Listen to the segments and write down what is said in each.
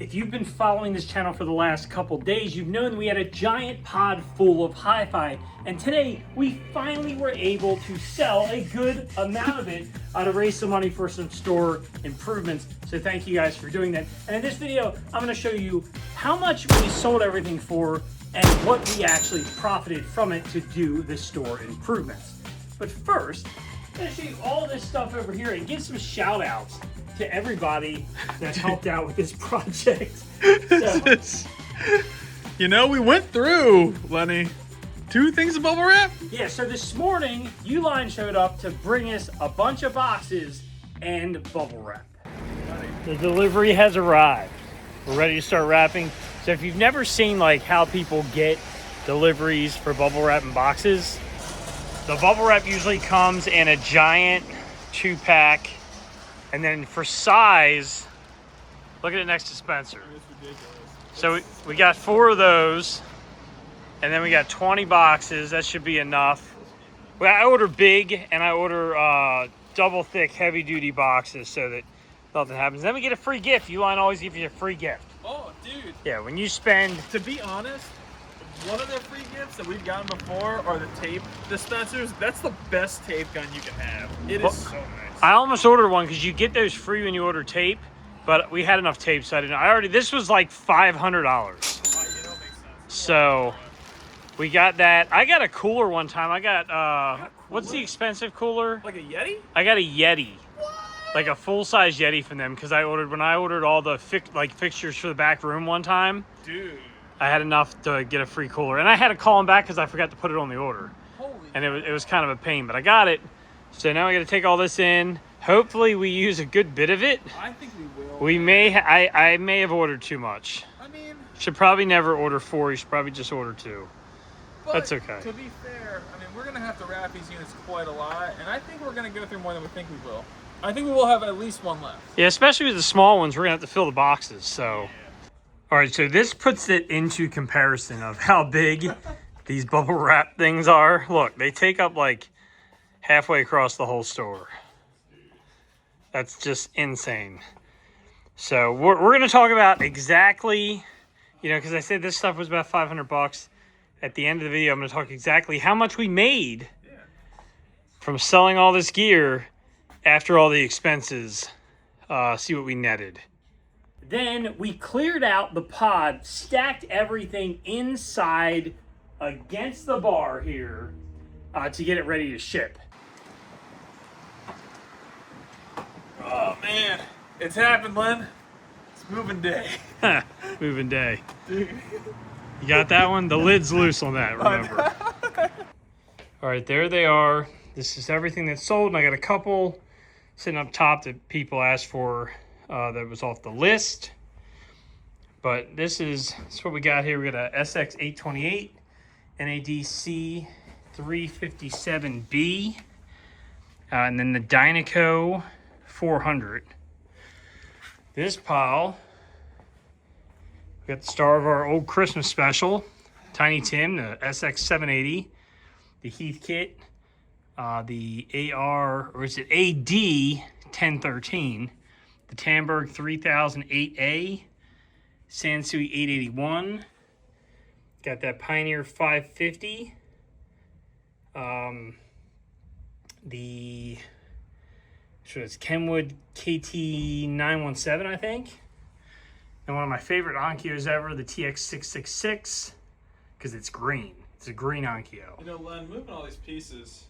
If you've been following this channel for the last couple days, you've known we had a giant pod full of hi-fi, and today we finally were able to sell a good amount of it to raise some money for some store improvements. So thank you guys for doing that. And in this video, I'm going to show you how much we sold everything for and what we actually profited from it to do the store improvements. But first, I'm going to show you all this stuff over here and give some shout outs to everybody that helped out with this project. So, you know, we went through, Lenny, 2 things of bubble wrap. Yeah, so this morning, Uline showed up to bring us a bunch of boxes and bubble wrap. The delivery has arrived. We're ready to start wrapping. So if you've never seen like how people get deliveries for bubble wrap in boxes, the bubble wrap usually comes in a giant 2-pack. And then for size, look at it next to Spencer. It's ridiculous. So we got 4 of those, and then we got 20 boxes. That should be enough. Well, I order big, and I order double thick, heavy duty boxes so that nothing happens. Then we get a free gift. Uline always gives you a free gift. Oh, dude. Yeah, when you spend. To be honest, one of the free gifts that we've gotten before are the tape dispensers. That's the best tape gun you can have. It is so nice. I almost ordered one because you get those free when you order tape, but we had enough tape, so I didn't. This was like $500. So we got that. I got a cooler one time. I got, what's the expensive cooler? Like a Yeti? I got a Yeti. What? Like a full-size Yeti from them because when I ordered all the fixtures for the back room one time. Dude. I had enough to get a free cooler. And I had to call them back because I forgot to put it on the order. Holy and it was kind of a pain, but I got it. So now we got to take all this in. Hopefully we use a good bit of it. I think we will. We may, I may have ordered too much. I mean, should probably never order 4. You should probably just order 2. That's okay. To be fair, I mean, we're going to have to wrap these units quite a lot, and I think we're going to go through more than we think we will. I think we will have at least one left. Yeah, especially with the small ones, we're going to have to fill the boxes, so. Yeah. All right, so this puts it into comparison of how big these bubble wrap things are. Look, they take up like halfway across the whole store. That's just insane. So we're going to talk about exactly, you know, because I said this stuff was about $500. At the end of the video, I'm going to talk exactly how much we made from selling all this gear after all the expenses. See what we netted. Then we cleared out the pod, stacked everything inside against the bar here to get it ready to ship. Oh, man. It's happened, Len. It's moving day. Moving day. Dude. You got that one? The lid's loose on that, remember. All right, there they are. This is everything that's sold, and I got a couple sitting up top that people asked for that was off the list. But this is what we got here. We got a SX828, NADC 357B, and then the Dynaco 400. This pile, we got the star of our old Christmas special, Tiny Tim, the SX780, the Heathkit, the AR, or is it AD 1013, the Tamberg 3008A, Sansui 881, got that Pioneer 550, it's Kenwood KT917, I think. And one of my favorite Onkyos ever, the TX666, because it's green. It's a green Onkyo. You know, Len, moving all these pieces,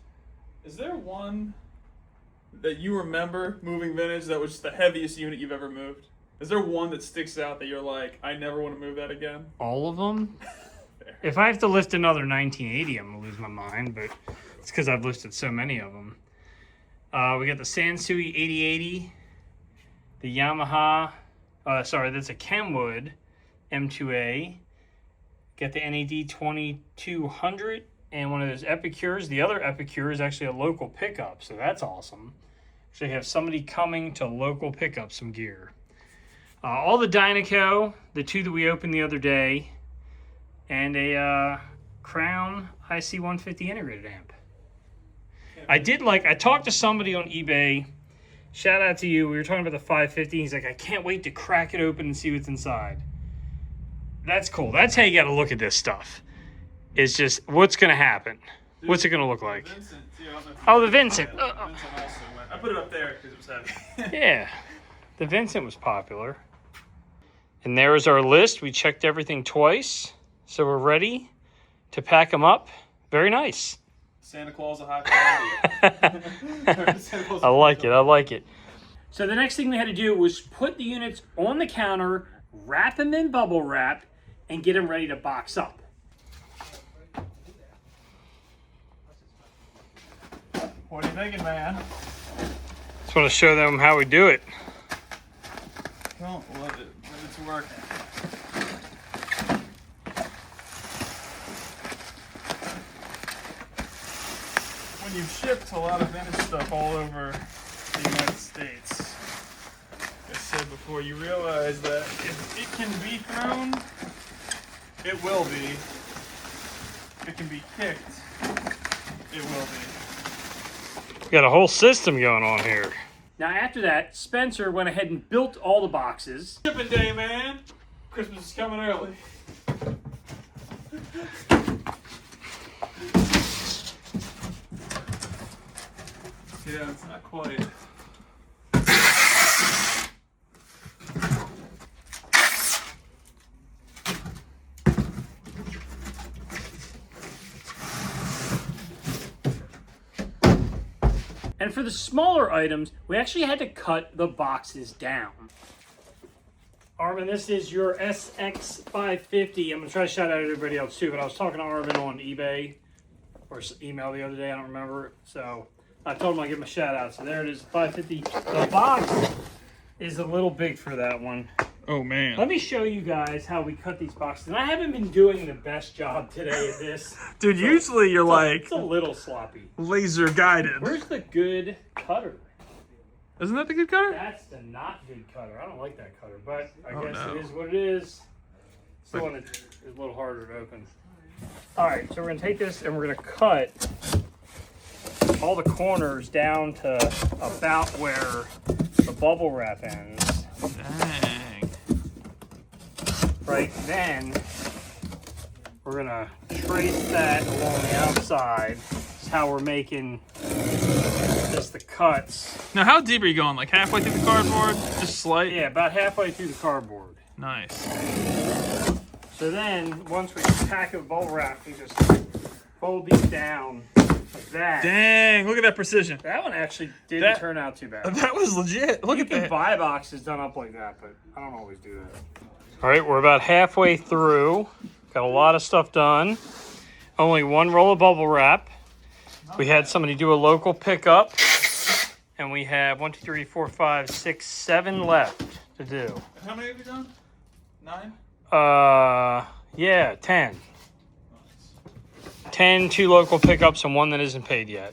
is there one that you remember moving vintage that was just the heaviest unit you've ever moved? Is there one that sticks out that you're like, I never want to move that again? All of them? If I have to lift another 1980, I'm going to lose my mind, but it's because I've lifted so many of them. We got the Sansui 8080, the Yamaha, that's a Kenwood M2A. Got the NAD 2200 and one of those Epicures. The other Epicure is actually a local pickup, so that's awesome. Actually have somebody coming to local pick up some gear. All the Dynaco, the 2 that we opened the other day, and a Crown IC150 integrated amp. I talked to somebody on eBay shout out to you. We were talking about the 550. He's like, I can't wait to crack it open and see what's inside. That's cool. That's how you got to look at this stuff. It's just, what's going to happen? Dude, what's it going to look like? Vincent, too, I don't know if Oh, the Vincent. Vincent also went. I put it up there because it was heavy. Yeah, the Vincent was popular. And there's our list. We checked everything twice. So we're ready to pack them up. Very nice. Santa Claus a high quality. I like it. I like it. So the next thing we had to do was put the units on the counter, wrap them in bubble wrap, and get them ready to box up. What are you thinking, man? Just want to show them how we do it. Don't let it work. When you've shipped a lot of vintage stuff all over the United States, like I said before, you realize that if it can be thrown, it will be. If it can be kicked, it will be. We got a whole system going on here. Now after that, Spencer went ahead and built all the boxes. Shipping day, man. Christmas is coming early. Yeah, it's not quite. And for the smaller items, we actually had to cut the boxes down. Armin, this is your SX550. I'm going to try to shout out everybody else too, but I was talking to Armin on eBay or email the other day, I don't remember. So I told him I'd give him a shout out. So there it is, 550. The box is a little big for that one. Oh, man. Let me show you guys how we cut these boxes. And I haven't been doing the best job today at this. Dude, usually you're like It's a little sloppy. laser guided. Where's the good cutter? Isn't that the good cutter? That's the not good cutter. I don't like that cutter, but I Oh, guess no. it is what it is. It's the one that is a little harder to open. All right, so we're gonna take this and we're gonna cut all the corners down to about where the bubble wrap ends. Dang. Right then, we're gonna trace that along the outside. That's how we're making just the cuts. Now, how deep are you going? Like halfway through the cardboard? Just slight? Yeah, about halfway through the cardboard. Nice. So then, once we pack a bubble wrap, we just fold these down like that. Dang, look at that precision. That one actually didn't turn out too bad. That was legit. Look You at can that. buy boxes done up like that, but I don't always do that. All right, we're about halfway through. Got a lot of stuff done. Only one roll of bubble wrap. We had somebody do a local pickup, and we have 1, 2, 3, 4, 5, 6, 7 left to do. How many have you done? 9? Yeah, 10. 10, 2 local pickups, and 1 that isn't paid yet.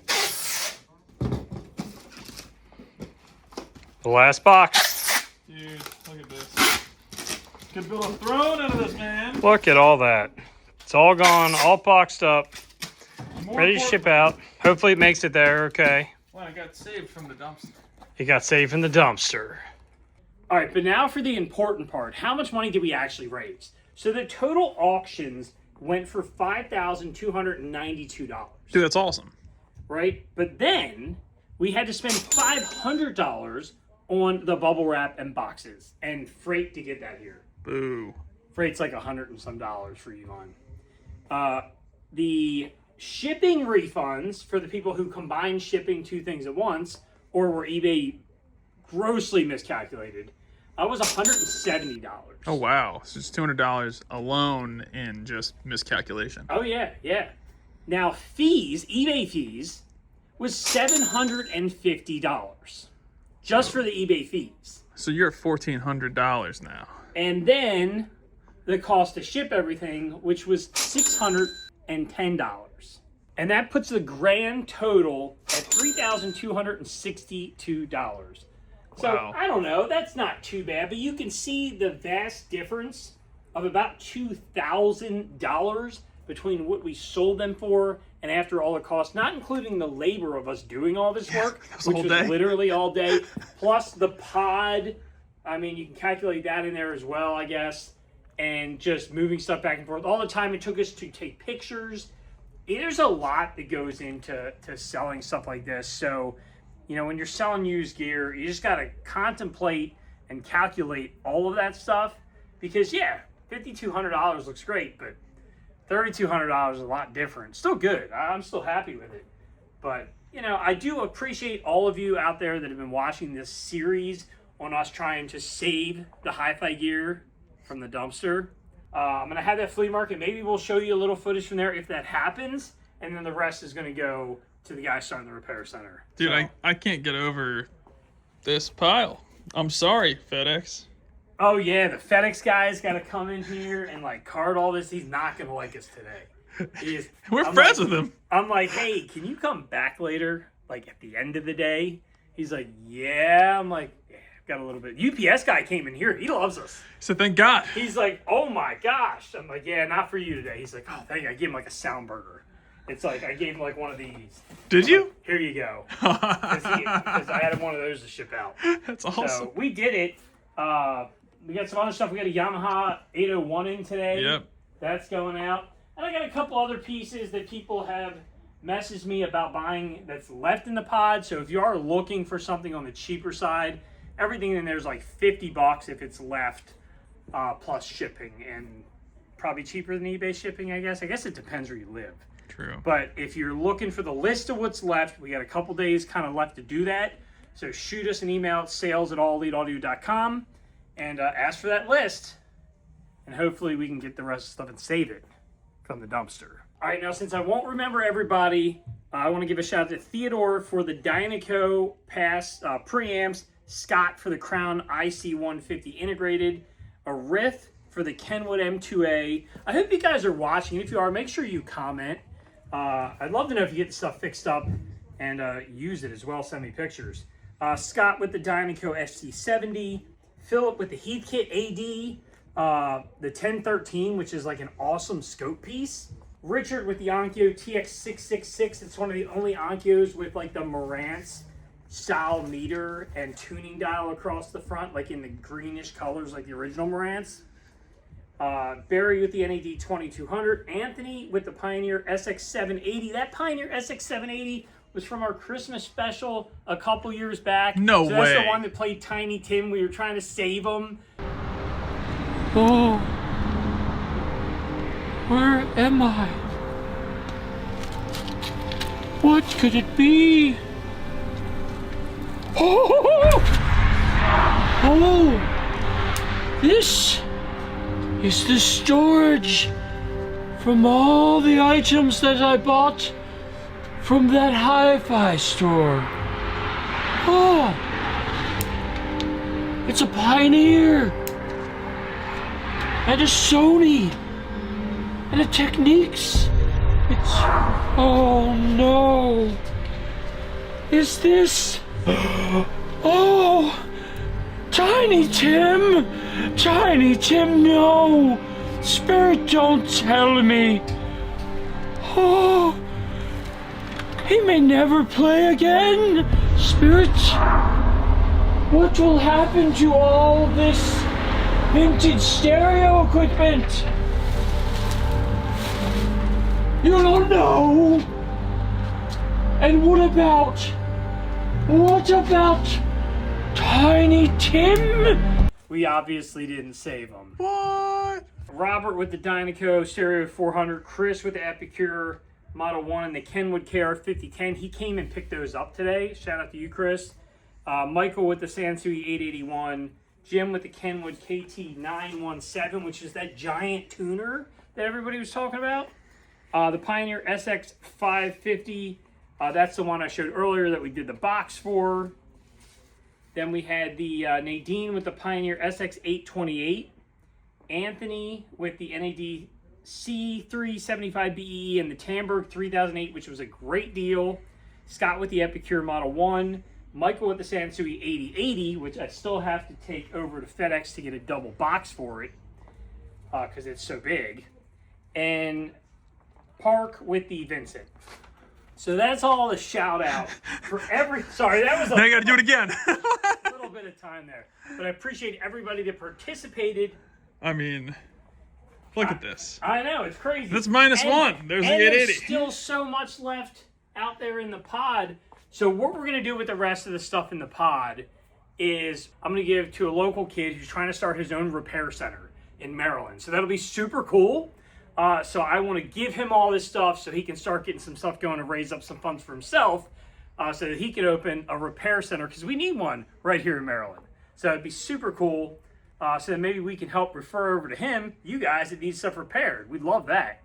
The last box. Dude, look at this. Could build a throne out of this, man. Look at all that. It's all gone, all boxed up, More ready to ship out. Hopefully it makes it there, okay. Well, I got saved from the dumpster. It got saved in the dumpster. All right, but now for the important part. How much money did we actually raise? So the total auctions went for $5,292. Dude, that's awesome. Right? But then we had to spend $500 on the bubble wrap and boxes and freight to get that here. Boo. Freight's like $100 and some for Yvonne. The shipping refunds for the people who combined shipping 2 things at once or were eBay grossly miscalculated, was $170. Oh, wow. So it's $200 alone in just miscalculation. Oh, yeah, yeah. Now, fees, eBay fees, was $750 just for the eBay fees. So you're at $1,400 now. And then the cost to ship everything, which was $610. And that puts the grand total at $3,262. So, Wow. I don't know, that's not too bad, but you can see the vast difference of about $2,000 between what we sold them for And after all the costs, not including the labor of us doing all this work, that was a which whole was day. literally all day, plus the pod, I mean, you can calculate that in there as well, I guess, and just moving stuff back and forth. All the time it took us to take pictures. There's a lot that goes into selling stuff like this. So, you know, when you're selling used gear, you just got to contemplate and calculate all of that stuff. Because, yeah, $5,200 looks great, but $3,200 is a lot different. Still good. I'm still happy with it. But, you know, I do appreciate all of you out there that have been watching this series on us trying to save the hi-fi gear from the dumpster. I'm going to have that flea market. Maybe we'll show you a little footage from there if that happens. And then the rest is going to go to the guy starting the repair center. Dude, So, I can't get over this pile. I'm sorry, FedEx. oh, yeah, the FedEx guy's got to come in here and, like, cart all this. He's not going to like us today. We're I'm friends like, with him. I'm like, hey, can you come back later, like, at the end of the day? He's like, yeah. I'm like, yeah, I've got a little bit. UPS guy came in here. He loves us. So thank God. He's like, oh my gosh. I'm like, yeah, not for you today. He's like, oh, thank you. I gave him like a sound burger. It's like, I gave him like one of these. Did you? Here you go. Because I had him one of those to ship out. That's awesome. So we did it. We got some other stuff. We got a Yamaha 801 in today. Yep. That's going out. And I got a couple other pieces that people have messaged me about buying that's left in the pod. So if you are looking for something on the cheaper side, everything in there is like $50 if it's left, plus shipping, and probably cheaper than eBay shipping, I guess. I guess it depends where you live. True. But if you're looking for the list of what's left, we got a couple days kind of left to do that. So shoot us an email at sales@alleliteaudio.com and ask for that list. And hopefully we can get the rest of the stuff and save it from the dumpster. All right, now since I won't remember everybody, I want to give a shout out to Theodore for the Dynaco Pass preamps, Scott for the Crown IC150 integrated, Arith for the Kenwood M2A. I hope you guys are watching. If you are, make sure you comment. I'd love to know if you get the stuff fixed up and use it as well. Send me pictures. Scott with the Dynaco FC70, Philip with the Heathkit AD, the 1013, which is like an awesome scope piece. Richard with the Onkyo TX666. It's one of the only Onkyos with like the Marantz style meter and tuning dial across the front, like in the greenish colors like the original Marantz. Barry with the NAD 2200. Anthony with the Pioneer SX780. That Pioneer SX780 was from our Christmas special a couple years back. No so that's way. the one that played Tiny Tim. We were trying to save him. Oh, where am I? What could it be? Oh, this is the storage from all the items that I bought from that hi-fi store. Oh, it's a Pioneer and a Sony and a Technics. It's, oh no, is this, oh, Tiny Tim, no, Spirit, don't tell me. Oh, he may never play again. Spirit, what will happen to all this vintage stereo equipment? You don't know. And what about Tiny Tim? We obviously didn't save him. What? Robert with the Dynaco Stereo 400, Chris with the Epicure Model 1 and the Kenwood KR5010. He came and picked those up today. Shout out to you, Chris. Michael with the Sansui 881. Jim with the Kenwood KT917, which is that giant tuner that everybody was talking about. The Pioneer SX550. That's the one I showed earlier that we did the box for. Then we had the Nadine with the Pioneer SX828. Anthony with the NAD C375BE and the Tamberg 3008, which was a great deal. Scott with the Epicure Model 1. Michael with the Sansui 8080, which I still have to take over to FedEx to get a double box for it because it's so big. And Park with the Vincent. So that's all the shout out for every. Sorry, that was Now you got to do it again. a little bit of time there, but I appreciate everybody that participated. I mean, look at this. I know, it's crazy. That's -1. There's the 880. There's still so much left out there in the pod. So what we're gonna do with the rest of the stuff in the pod is I'm gonna give to a local kid who's trying to start his own repair center in Maryland. So that'll be super cool. So I want to give him all this stuff so he can start getting some stuff going and raise up some funds for himself, so that he can open a repair center, because we need one right here in Maryland. So it'd be super cool. So that maybe we can help refer over to him, you guys that need stuff repaired. We'd love that.